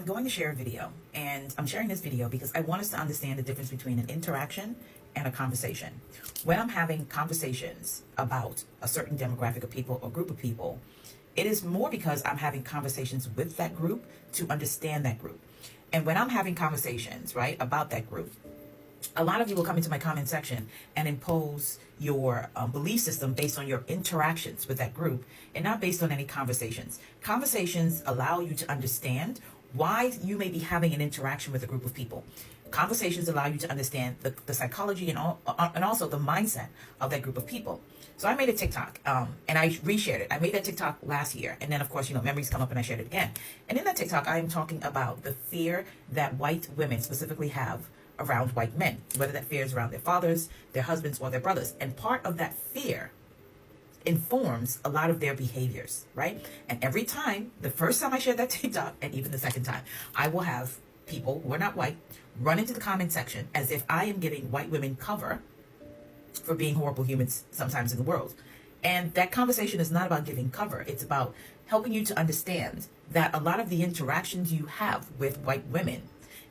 I'm going to share a video, and I'm sharing this video because I want us to understand the difference between an interaction and a conversation. When I'm having conversations about a certain demographic of people or group of people, it is more because I'm having conversations with that group to understand that group. And when I'm having conversations, right, about that group, a lot of you will come into my comment section and impose your belief system based on your interactions with that group and not based on any conversations. Conversations allow you to understand why you may be having an interaction with a group of people. Conversations allow you to understand the psychology and also the mindset of that group of people. So I made a TikTok and I reshared it. I made that TikTok last year. And then, of course, memories come up and I shared it again. And in that TikTok, I am talking about the fear that white women specifically have around white men, whether that fear is around their fathers, their husbands, or their brothers. And part of that fear informs a lot of their behaviors, right? And every time, the first time I shared that TikTok, and even the second time, I will have people who are not white run into the comment section as if I am giving white women cover for being horrible humans sometimes in the world. And that conversation is not about giving cover. It's about helping you to understand that a lot of the interactions you have with white women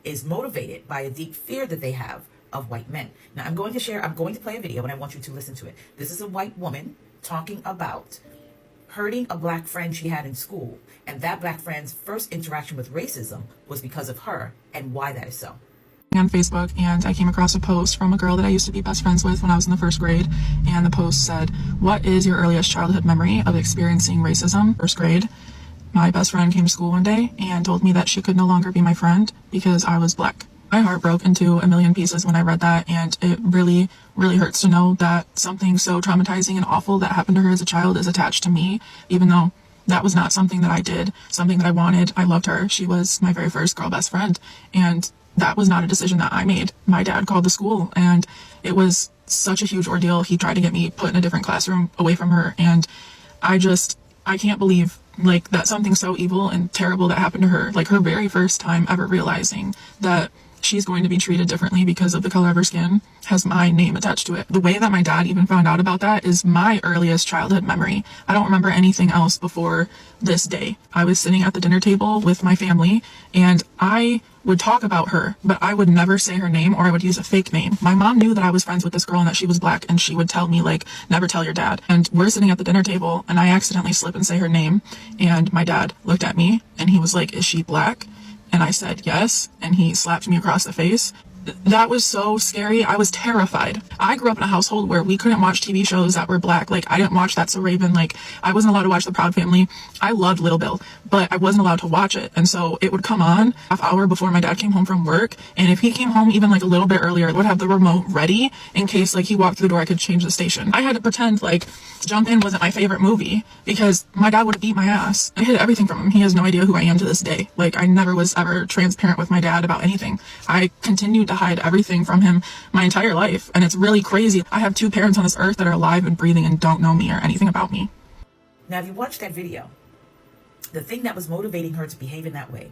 is motivated by a deep fear that they have of white men. Now, I'm going to play a video and I want you to listen to it. This is a white woman talking about hurting a black friend she had in school. And that black friend's first interaction with racism was because of her, and why that is so. On Facebook, and I came across a post from a girl that I used to be best friends with when I was in the first grade, and the post said, "What is your earliest childhood memory of experiencing racism?" First grade. My best friend came to school one day and told me that she could no longer be my friend because I was black. My heart broke into a million pieces when I read that, and it really, really hurts to know that something so traumatizing and awful that happened to her as a child is attached to me, even though that was not something that I did, something that I wanted. I loved her. She was my very first girl best friend, and that was not a decision that I made. My dad called the school, and it was such a huge ordeal. He tried to get me put in a different classroom away from her, and I can't believe that something so evil and terrible that happened to her, her very first time ever realizing that she's going to be treated differently because of the color of her skin, has my name attached to it. The way that my dad even found out about that is my earliest childhood memory. I don't remember anything else before this day. I was sitting at the dinner table with my family, and I would talk about her, but I would never say her name, or I would use a fake name. My mom knew that I was friends with this girl and that she was black, and she would tell me, never tell your dad. And we're sitting at the dinner table, and I accidentally slip and say her name, and my dad looked at me, and he was like, "Is she black?" And I said, "Yes," and he slapped me across the face. That was so scary. I was terrified. I grew up in a household where we couldn't watch TV shows that were black. I didn't watch That's So Raven. I wasn't allowed to watch The Proud Family. I loved Little Bill, but I wasn't allowed to watch it. And so it would come on half hour before my dad came home from work. And if he came home even a little bit earlier, it would have the remote ready in case he walked through the door, I could change the station. I had to pretend Jump In wasn't my favorite movie because my dad would have beat my ass. I hid everything from him. He has no idea who I am to this day. I never was ever transparent with my dad about anything. I continued to hide everything from him my entire life, and it's really crazy. I have two parents on this earth that are alive and breathing and don't know me or anything about me. Now, if you watch that video, the thing that was motivating her to behave in that way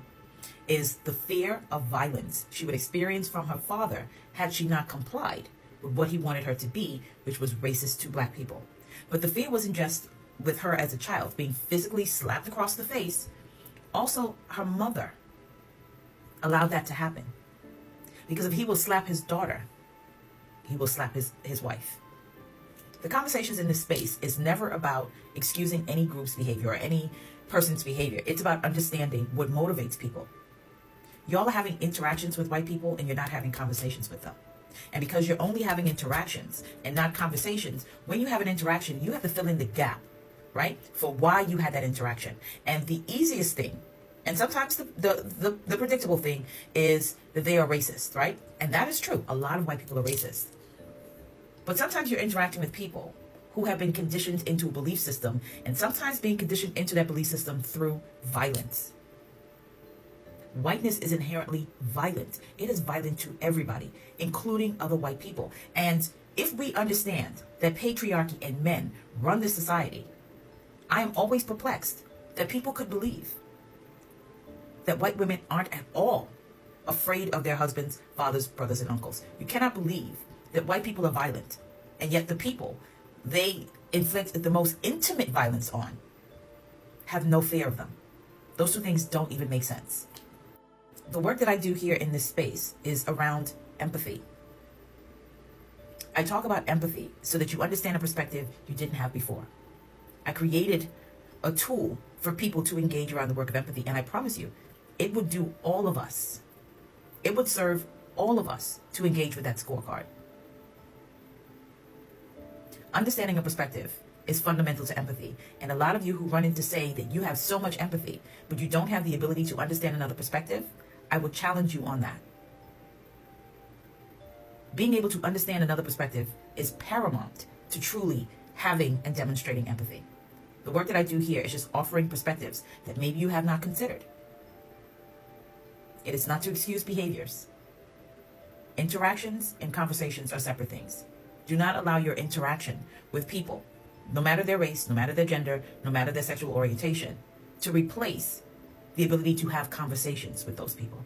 is the fear of violence she would experience from her father had she not complied with what he wanted her to be, which was racist to black people. But the fear wasn't just with her as a child being physically slapped across the face. Also, her mother allowed that to happen. Because if he will slap his daughter, he will slap his wife. The conversations in this space is never about excusing any group's behavior or any person's behavior. It's about understanding what motivates people. Y'all are having interactions with white people and you're not having conversations with them. And because you're only having interactions and not conversations, when you have an interaction, you have to fill in the gap, right? For why you had that interaction. And the easiest thing, and sometimes the predictable thing, is that they are racist, right? And that is true. A lot of white people are racist. But sometimes you're interacting with people who have been conditioned into a belief system, and sometimes being conditioned into that belief system through violence. Whiteness is inherently violent. It is violent to everybody, including other white people. And if we understand that patriarchy and men run this society, I am always perplexed that people could believe that white women aren't at all afraid of their husbands, fathers, brothers, and uncles. You cannot believe that white people are violent, and yet the people they inflict the most intimate violence on have no fear of them. Those two things don't even make sense. The work that I do here in this space is around empathy. I talk about empathy so that you understand a perspective you didn't have before. I created a tool for people to engage around the work of empathy, and I promise you, it would do all of us. It would serve all of us to engage with that scorecard. Understanding a perspective is fundamental to empathy, and a lot of you who run into saying that you have so much empathy, but you don't have the ability to understand another perspective, I will challenge you on that. Being able to understand another perspective is paramount to truly having and demonstrating empathy. The work that I do here is just offering perspectives that maybe you have not considered. It is not to excuse behaviors. Interactions and conversations are separate things. Do not allow your interaction with people, no matter their race, no matter their gender, no matter their sexual orientation, to replace the ability to have conversations with those people.